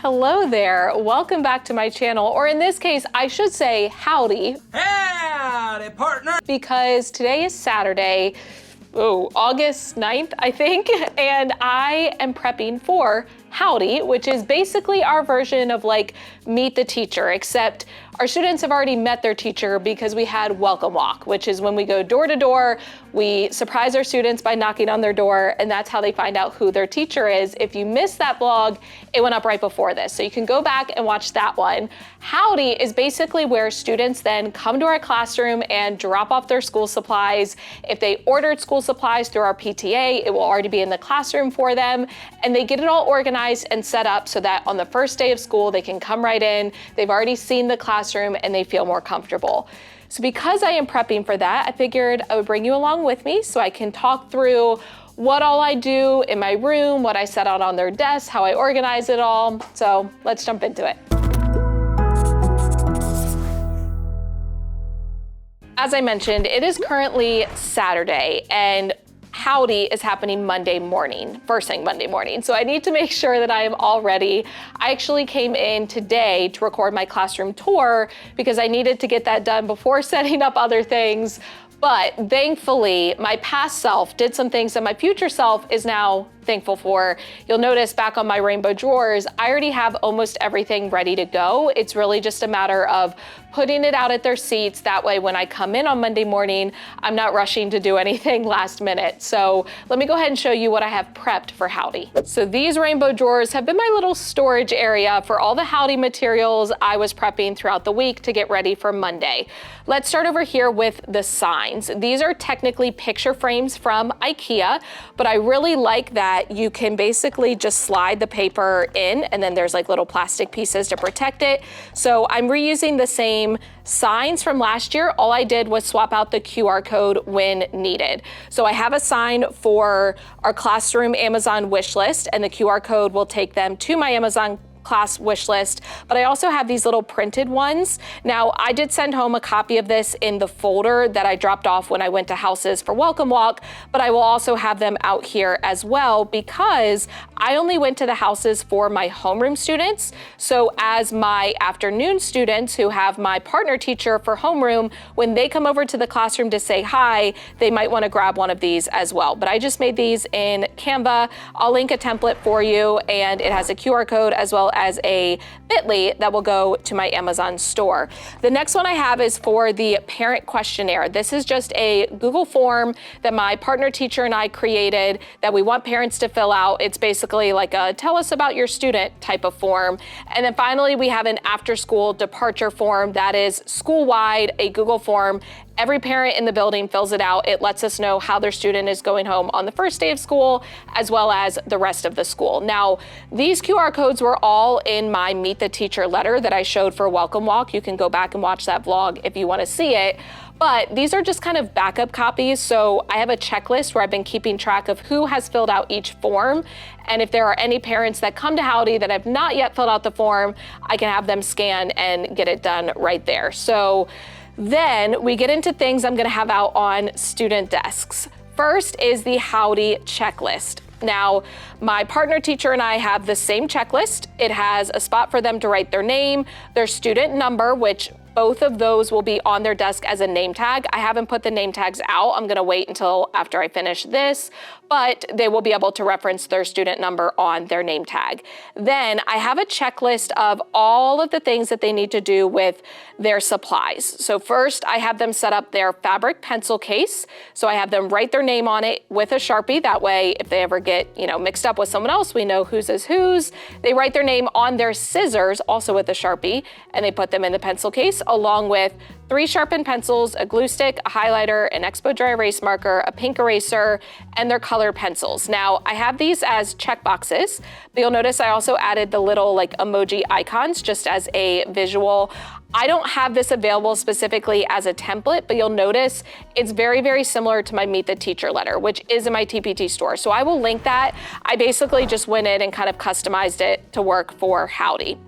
Hello there, welcome back to my channel, or in this case, I should say howdy. Howdy, partner! Because today is Saturday, August 9th, I think, and I am prepping for Howdy, which is basically our version of like Meet the Teacher, except our students have already met their teacher because we had Welcome Walk, which is when we go door to door, we surprise our students by knocking on their door, and that's how they find out who their teacher is. If you missed that vlog, it went up right before this, so you can go back and watch that one. Howdy is basically where students then come to our classroom and drop off their school supplies. If they ordered school supplies through our PTA, it will already be in the classroom for them, and they get it all organized and set up so that on the first day of school, they can come right in. They've already seen the classroom and they feel more comfortable. So because I am prepping for that, I figured I would bring you along with me so I can talk through what all I do in my room, what I set out on their desk, how I organize it all. So let's jump into it. As I mentioned, it is currently Saturday and Howdy is happening Monday morning, first thing Monday morning. So I need to make sure that I am all ready. I actually came in today to record my classroom tour because I needed to get that done before setting up other things. But thankfully, my past self did some things that my future self is now thankful for. You'll notice back on my rainbow drawers, I already have almost everything ready to go. It's really just a matter of putting it out at their seats. That way, when I come in on Monday morning, I'm not rushing to do anything last minute. So let me go ahead and show you what I have prepped for Howdy. So these rainbow drawers have been my little storage area for all the Howdy materials I was prepping throughout the week to get ready for Monday. Let's start over here with the signs. These are technically picture frames from IKEA, but I really like that you can basically just slide the paper in and then there's like little plastic pieces to protect it. So I'm reusing the same signs from last year. All I did was swap out the QR code when needed. So I have a sign for our classroom Amazon wish list, and the QR code will take them to my Amazon class wish list, but I also have these little printed ones. Now, I did send home a copy of this in the folder that I dropped off when I went to houses for Welcome Walk, but I will also have them out here as well because I only went to the houses for my homeroom students. So as my afternoon students who have my partner teacher for homeroom, when they come over to the classroom to say hi, they might want to grab one of these as well. But I just made these in Canva. I'll link a template for you, and it has a QR code as well as a bit.ly that will go to my Amazon store. The next one I have is for the parent questionnaire. This is just a Google form that my partner teacher and I created that we want parents to fill out. It's basically like a tell us about your student type of form. And then finally, we have an after school departure form that is school-wide, a Google form. Every parent in the building fills it out. It lets us know how their student is going home on the first day of school, as well as the rest of the school. Now, these QR codes were all in my Meet the Teacher letter that I showed for Welcome Walk. You can go back and watch that vlog if you want to see it. But these are just kind of backup copies. So I have a checklist where I've been keeping track of who has filled out each form. And if there are any parents that come to Howdy that have not yet filled out the form, I can have them scan and get it done right there. So then we get into things I'm gonna have out on student desks. First is the Howdy checklist. Now, my partner teacher and I have the same checklist. It has a spot for them to write their name, their student number, which both of those will be on their desk as a name tag. I haven't put the name tags out. I'm gonna wait until after I finish this, but they will be able to reference their student number on their name tag. Then I have a checklist of all of the things that they need to do with their supplies. So first, I have them set up their fabric pencil case. So I have them write their name on it with a Sharpie. That way, if they ever get mixed up with someone else, we know whose is whose. They write their name on their scissors, also with a Sharpie, and they put them in the pencil case, along with 3 sharpened pencils, a glue stick, a highlighter, an Expo Dry Erase marker, a pink eraser, and their color pencils. Now, I have these as check boxes, but you'll notice I also added the little emoji icons just as a visual. I don't have this available specifically as a template, but you'll notice it's very, very similar to my Meet the Teacher letter, which is in my TPT store. So I will link that. I basically just went in and kind of customized it to work for Howdy.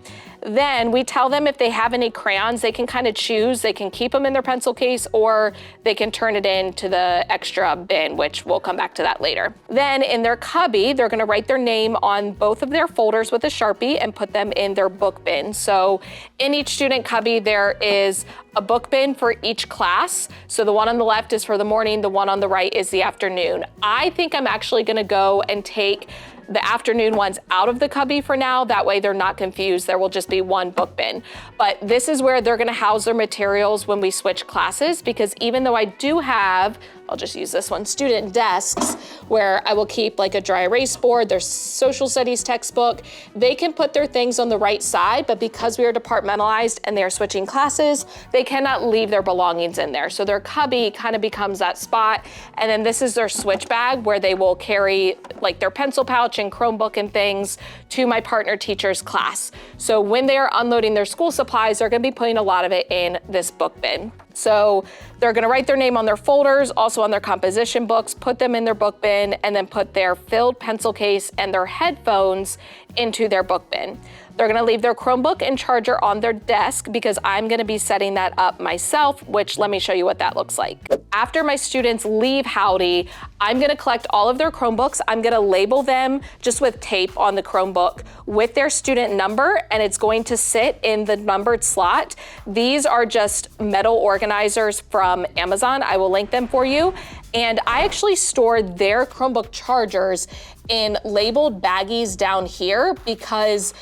Then we tell them if they have any crayons, they can kind of choose. They can keep them in their pencil case or they can turn it into the extra bin, which we'll come back to that later. Then in their cubby, they're gonna write their name on both of their folders with a Sharpie and put them in their book bin. So in each student cubby, there is a book bin for each class. So the one on the left is for the morning, the one on the right is the afternoon. I think I'm actually gonna go and take the afternoon ones out of the cubby for now. That way they're not confused. There will just be one book bin. But this is where they're gonna house their materials when we switch classes, because even though I do have, I'll just use this one, student desks, where I will keep like a dry erase board, their social studies textbook, they can put their things on the right side, but because we are departmentalized and they are switching classes, they cannot leave their belongings in there. So their cubby kind of becomes that spot. And then this is their switch bag where they will carry like their pencil pouch and Chromebook and things to my partner teacher's class. So when they are unloading their school supplies, they're gonna be putting a lot of it in this book bin. So they're gonna write their name on their folders, also on their composition books, put them in their book bin, and then put their filled pencil case and their headphones into their book bin. They're gonna leave their Chromebook and charger on their desk because I'm gonna be setting that up myself, which let me show you what that looks like. After my students leave Howdy, I'm gonna collect all of their Chromebooks. I'm gonna label them just with tape on the Chromebook with their student number, and it's going to sit in the numbered slot. These are just metal organizers from Amazon. I will link them for you. And I actually stored their Chromebook chargers in labeled baggies down here because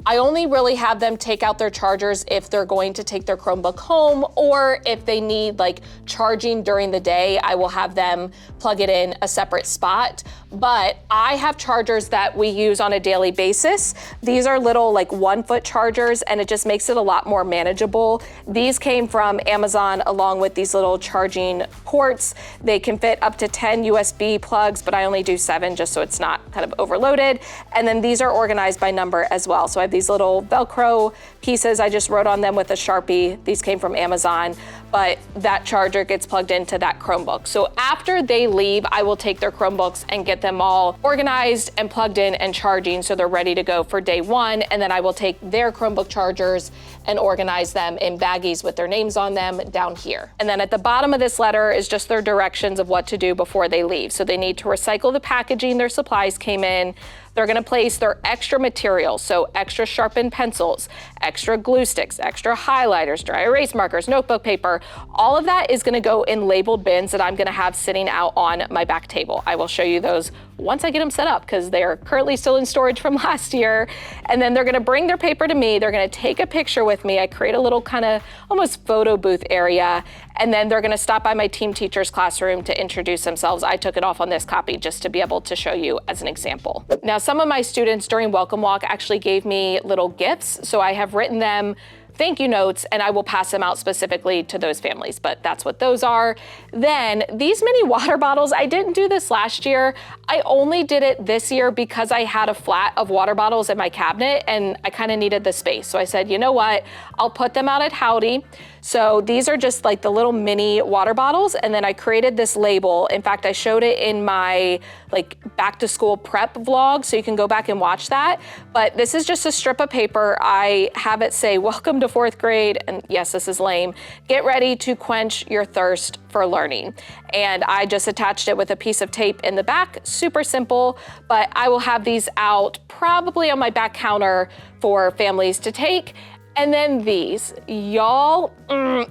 I only really have them take out their chargers if they're going to take their Chromebook home, or if they need like charging during the day, I will have them plug it in a separate spot. But I have chargers that we use on a daily basis. These are little like 1-foot chargers, and it just makes it a lot more manageable. These came from Amazon along with these little charging ports. They can fit up to 10 USB plugs, but I only do 7 just so it's not kind of overloaded. And then these are organized by number as well. So I have these little Velcro pieces. I just wrote on them with a Sharpie. These came from Amazon, but that charger gets plugged into that Chromebook. So after they leave, I will take their Chromebooks and get them all organized and plugged in and charging so they're ready to go for day one. And then I will take their Chromebook chargers and organize them in baggies with their names on them down here. And then at the bottom of this letter is just their directions of what to do before they leave. So they need to recycle the packaging their supplies came in. They're gonna place their extra materials, so extra sharpened pencils, extra glue sticks, extra highlighters, dry erase markers, notebook paper. All of that is gonna go in labeled bins that I'm gonna have sitting out on my back table. I will show you those once I get them set up because they're currently still in storage from last year. And then they're gonna bring their paper to me. They're gonna take a picture with me. I create a little kind of almost photo booth area. And then they're gonna stop by my team teacher's classroom to introduce themselves. I took it off on this copy just to be able to show you as an example. Now, some of my students during Welcome Walk actually gave me little gifts. So I have written them thank you notes, and I will pass them out specifically to those families, but that's what those are. Then these mini water bottles, I didn't do this last year. I only did it this year because I had a flat of water bottles in my cabinet and I kind of needed the space. So I said, you know what, I'll put them out at Howdy. So these are just like the little mini water bottles, and then I created this label. In fact, I showed it in my like back to school prep vlog, so you can go back and watch that. But this is just a strip of paper. I have it say, welcome to 4th grade, and yes, this is lame. Get ready to quench your thirst for learning. And I just attached it with a piece of tape in the back, super simple, but I will have these out probably on my back counter for families to take. And then these, y'all,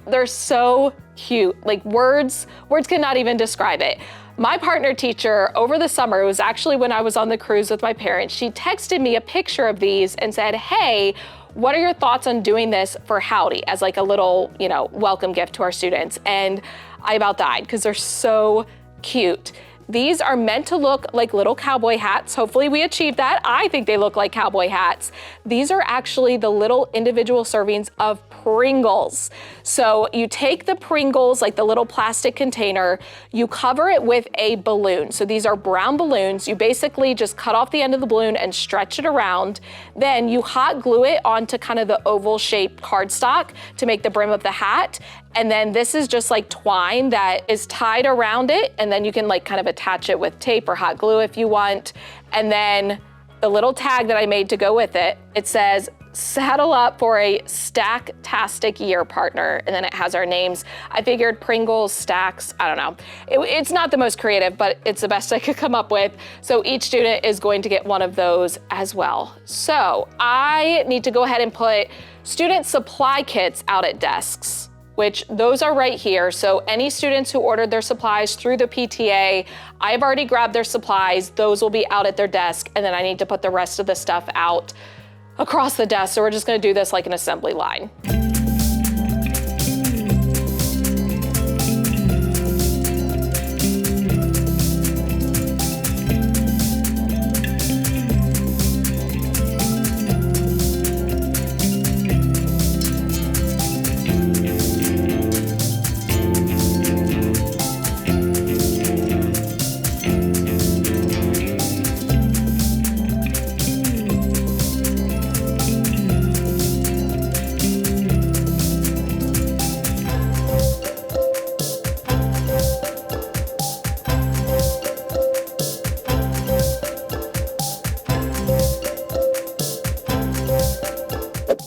they're so cute. Like words cannot even describe it. My partner teacher over the summer, it was actually when I was on the cruise with my parents, she texted me a picture of these and said, hey, what are your thoughts on doing this for Howdy as like a little, welcome gift to our students? And I about died because they're so cute. These are meant to look like little cowboy hats. Hopefully we achieve that. I think they look like cowboy hats. These are actually the little individual servings of Pringles. So you take the Pringles, like the little plastic container, you cover it with a balloon. So these are brown balloons. You basically just cut off the end of the balloon and stretch it around. Then you hot glue it onto kind of the oval shaped cardstock to make the brim of the hat. And then this is just like twine that is tied around it. And then you can like kind of attach it with tape or hot glue if you want. And then the little tag that I made to go with it, it says, saddle up for a stack-tastic year, partner. And then it has our names. I figured Pringles, stacks, I don't know. It's not the most creative, but it's the best I could come up with. So each student is going to get one of those as well. So I need to go ahead and put student supply kits out at desks, which those are right here. So any students who ordered their supplies through the PTA, I've already grabbed their supplies. Those will be out at their desk. And then I need to put the rest of the stuff out across the desk. So we're just gonna do this like an assembly line.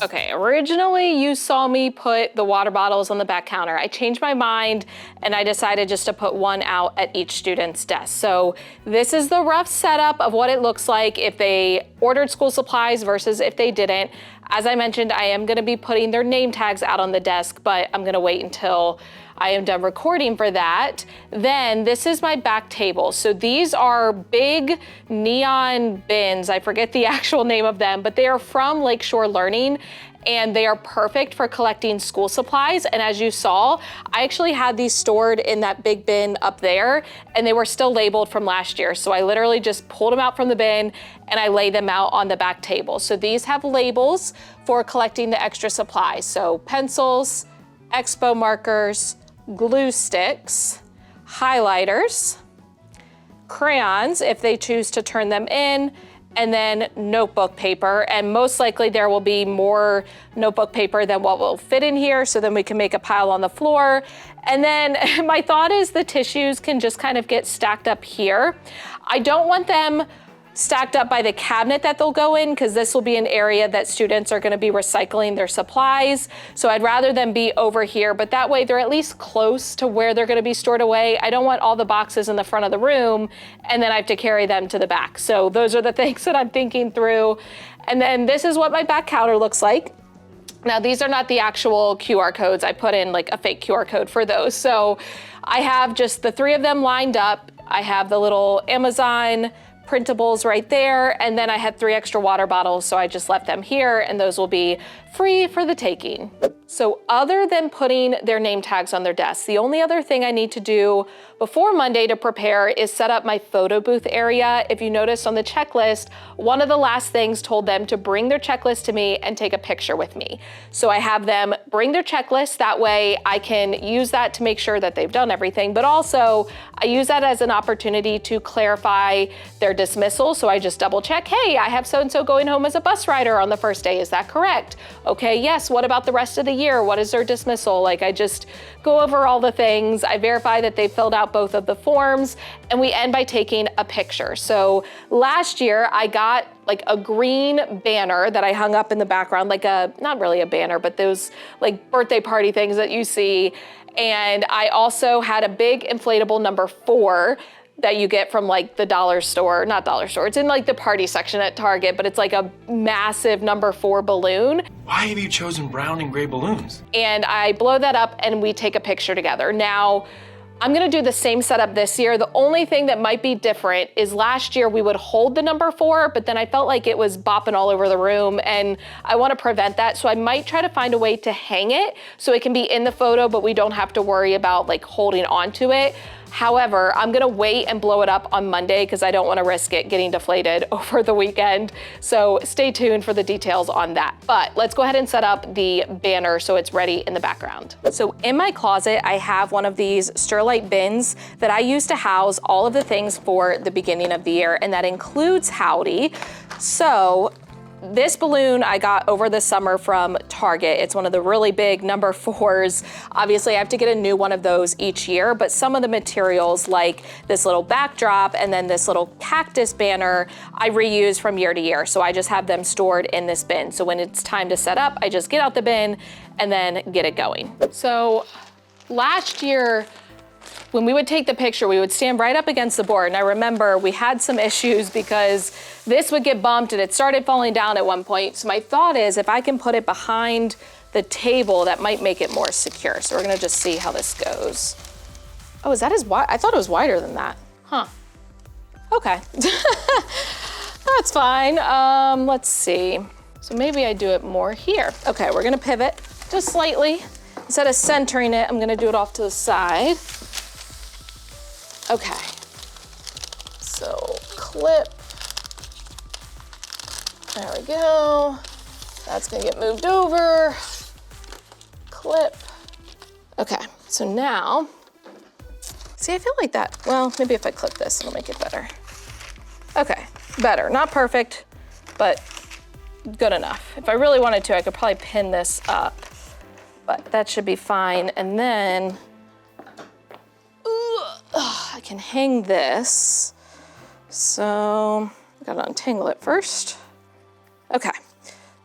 Okay, originally you saw me put the water bottles on the back counter. I changed my mind and I decided just to put one out at each student's desk. So this is the rough setup of what it looks like if they ordered school supplies versus if they didn't. As I mentioned, I am gonna be putting their name tags out on the desk, but I'm gonna wait until I am done recording for that. Then this is my back table. So these are big neon bins. I forget the actual name of them, but they are from Lakeshore Learning and they are perfect for collecting school supplies. And as you saw, I actually had these stored in that big bin up there and they were still labeled from last year. So I literally just pulled them out from the bin and I lay them out on the back table. So these have labels for collecting the extra supplies. So pencils, expo markers, glue sticks, highlighters, crayons if they choose to turn them in, and then notebook paper. And most likely there will be more notebook paper than what will fit in here, so then we can make a pile on the floor. And then my thought is the tissues can just kind of get stacked up here. I don't want them stacked up by the cabinet that they'll go in, because this will be an area that students are going to be recycling their supplies. So I'd rather them be over here, but that way they're at least close to where they're going to be stored away. I don't want all the boxes in the front of the room and then I have to carry them to the back. So those are the things that I'm thinking through. And then this is what my back counter looks like. Now these are not the actual QR codes. I put in like a fake QR code for those. So I have just the 3 of them lined up. I have the little Amazon printables right there, and then I had 3 extra water bottles, so I just left them here, and those will be free for the taking. So other than putting their name tags on their desks, the only other thing I need to do before Monday to prepare is set up my photo booth area. If you noticed on the checklist, one of the last things told them to bring their checklist to me and take a picture with me. So I have them bring their checklist, that way I can use that to make sure that they've done everything, but also I use that as an opportunity to clarify their dismissal. So I just double check, hey, I have so-and-so going home as a bus rider on the first day, is that correct? Okay, yes, what about the rest of the year? What is their dismissal? Like, I just go over all the things. I verify that they filled out both of the forms, and we end by taking a picture. So last year I got like a green banner that I hung up in the background, like a, not really a banner, but those like birthday party things that you see. And I also had a big inflatable number 4 that you get from like the dollar store, not dollar store, it's in like the party section at Target, but it's like a massive number 4 balloon. Why have you chosen brown and gray balloons? And I blow that up and we take a picture together. Now, I'm gonna do the same setup this year. The only thing that might be different is last year we would hold the number 4, but then I felt like it was bopping all over the room and I wanna prevent that. So I might try to find a way to hang it so it can be in the photo, but we don't have to worry about like holding onto it. However, I'm gonna wait and blow it up on Monday because I don't wanna risk it getting deflated over the weekend. So stay tuned for the details on that. But let's go ahead and set up the banner so it's ready in the background. So in my closet, I have one of these Sterlite bins that I use to house all of the things for the beginning of the year, and that includes Howdy. So this balloon I got over the summer from Target. It's one of the really big number 4s. Obviously I have to get a new one of those each year, but some of the materials like this little backdrop and then this little cactus banner I reuse from year to year. So I just have them stored in this bin. So when it's time to set up, I just get out the bin and then get it going. So last year, when we would take the picture, we would stand right up against the board. And I remember we had some issues because this would get bumped and it started falling down at one point. So my thought is if I can put it behind the table, that might make it more secure. So we're gonna just see how this goes. Oh, is that as wide? I thought it was wider than that. Huh. Okay. That's fine. Let's see. So maybe I do it more here. Okay, we're gonna pivot just slightly. Instead of centering it, I'm gonna do it off to the side. Okay, so clip, there we go. That's gonna get moved over, clip. Okay, so now, see, I feel like that, well, maybe if I clip this, it'll make it better. Okay, better, not perfect, but good enough. If I really wanted to, I could probably pin this up, but that should be fine. And then, I can hang this. So I gotta untangle it first. Okay,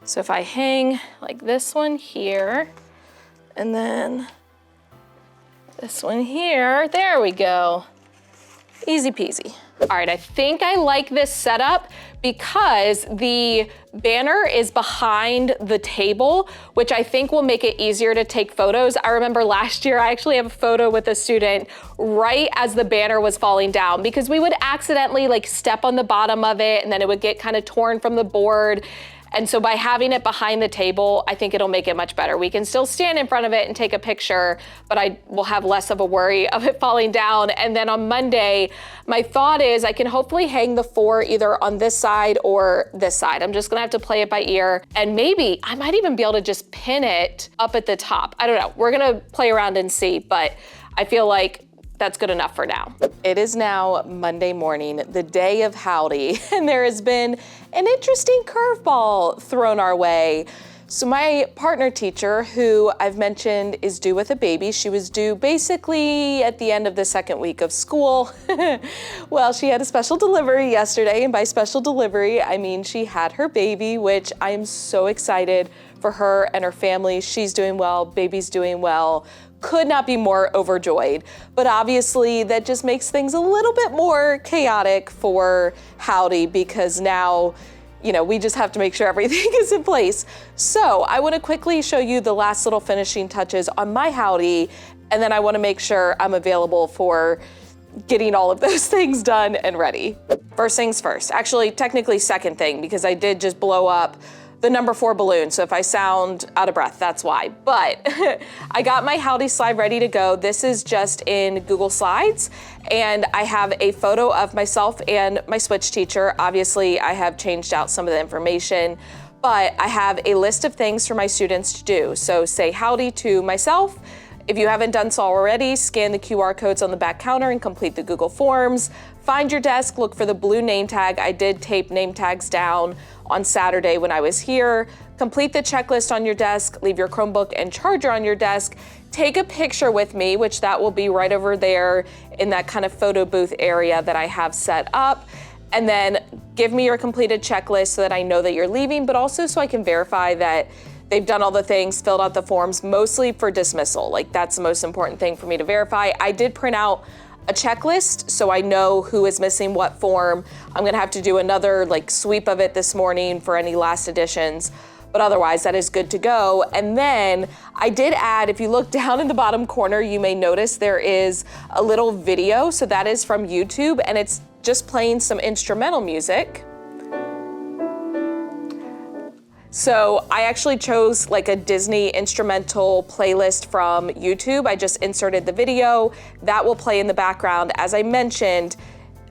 so if I hang like this one here, and then this one here, there we go. Easy peasy. All right, I think I like this setup because the banner is behind the table, which I think will make it easier to take photos. I remember last year, I actually have a photo with a student right as the banner was falling down because we would accidentally like step on the bottom of it and then it would get kind of torn from the board. And so by having it behind the table, I think it'll make it much better. We can still stand in front of it and take a picture, but I will have less of a worry of it falling down. And then on Monday, my thought is I can hopefully hang the 4 either on this side or this side. I'm just gonna have to play it by ear. And maybe I might even be able to just pin it up at the top. I don't know, we're gonna play around and see, but I feel like that's good enough for now. It is now Monday morning, the day of Howdy, and there has been an interesting curveball thrown our way. So my partner teacher, who I've mentioned is due with a baby, she was due basically at the end of the second week of school. Well, she had a special delivery yesterday, and by special delivery, I mean she had her baby, which I am so excited for her and her family. She's doing well, baby's doing well. Could not be more overjoyed. But obviously that just makes things a little bit more chaotic for Howdy because now, you know, we just have to make sure everything is in place. So I want to quickly show you the last little finishing touches on my Howdy, and then I want to make sure I'm available for getting all of those things done and ready. First things first, actually technically second thing, because I did just blow up the number 4 balloon, so if I sound out of breath, that's why. But I got my Howdy slide ready to go. This is just in Google Slides, and I have a photo of myself and my switch teacher. Obviously, I have changed out some of the information, but I have a list of things for my students to do. So say howdy to myself. If you haven't done so already, scan the QR codes on the back counter and complete the Google Forms. Find your desk, look for the blue name tag. I did tape name tags down on Saturday when I was here. Complete the checklist on your desk, leave your Chromebook and charger on your desk. Take a picture with me, which that will be right over there in that kind of photo booth area that I have set up. And then give me your completed checklist so that I know that you're leaving, but also so I can verify that they've done all the things, filled out the forms, mostly for dismissal. Like that's the most important thing for me to verify. I did print out a checklist so I know who is missing what form. I'm gonna have to do another like sweep of it this morning for any last additions, but otherwise that is good to go. And then I did add, if you look down in the bottom corner, you may notice there is a little video. So that is from YouTube, and it's just playing some instrumental music. So I actually chose like a Disney instrumental playlist from YouTube. I just inserted the video. That will play in the background. As I mentioned,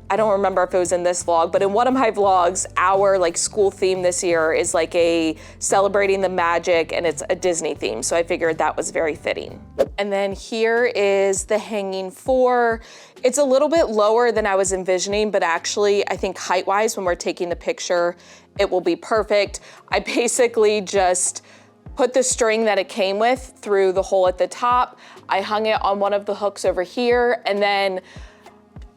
I don't remember if it was in this vlog, but in one of my vlogs, our like school theme this year is like a celebrating the magic, and it's a Disney theme. So I figured that was very fitting. And then here is the hanging 4. It's a little bit lower than I was envisioning, but actually I think height-wise, when we're taking the picture, it will be perfect. I basically just put the string that it came with through the hole at the top. I hung it on one of the hooks over here, and then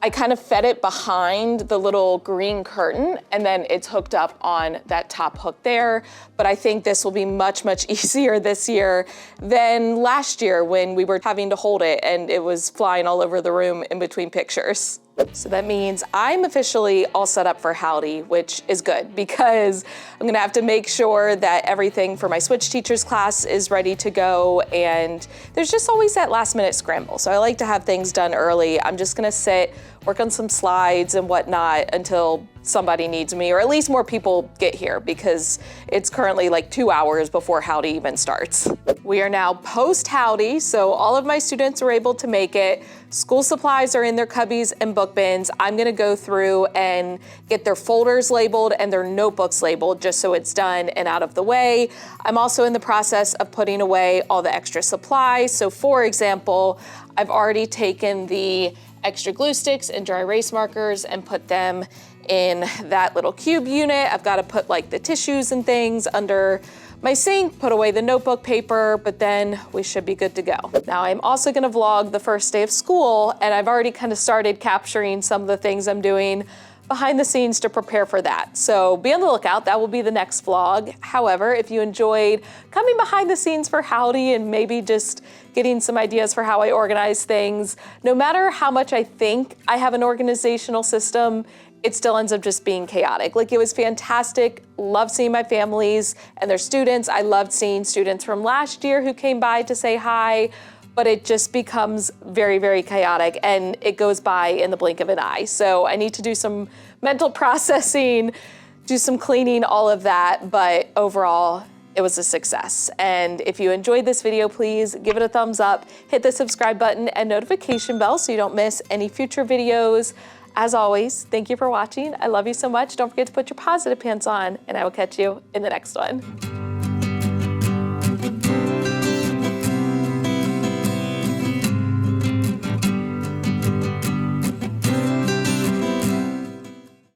I kind of fed it behind the little green curtain, and then it's hooked up on that top hook there. But I think this will be much, much easier this year than last year when we were having to hold it and it was flying all over the room in between pictures. So that means I'm officially all set up for Howdy, which is good because I'm gonna have to make sure that everything for my Switch Teachers class is ready to go, and there's just always that last minute scramble. So I like to have things done early. I'm just gonna sit, work on some slides and whatnot until somebody needs me, or at least more people get here, because it's currently like 2 hours before Howdy even starts. We are now post-Howdy, so all of my students are able to make it. School supplies are in their cubbies and book bins. I'm gonna go through and get their folders labeled and their notebooks labeled just so it's done and out of the way. I'm also in the process of putting away all the extra supplies. So for example, I've already taken the extra glue sticks and dry erase markers and put them in that little cube unit. I've got to put like the tissues and things under my sink, put away the notebook paper, but then we should be good to go. Now I'm also gonna vlog the first day of school, and I've already kind of started capturing some of the things I'm doing behind the scenes to prepare for that. So be on the lookout, that will be the next vlog. However, if you enjoyed coming behind the scenes for Howdy and maybe just getting some ideas for how I organize things, no matter how much I think I have an organizational system, it still ends up just being chaotic. Like, it was fantastic. Love seeing my families and their students. I loved seeing students from last year who came by to say hi, but it just becomes very, very chaotic, and it goes by in the blink of an eye. So I need to do some mental processing, do some cleaning, all of that, but overall, it was a success. And if you enjoyed this video, please give it a thumbs up, hit the subscribe button and notification bell so you don't miss any future videos. As always, thank you for watching. I love you so much. Don't forget to put your positive pants on, and I will catch you in the next one.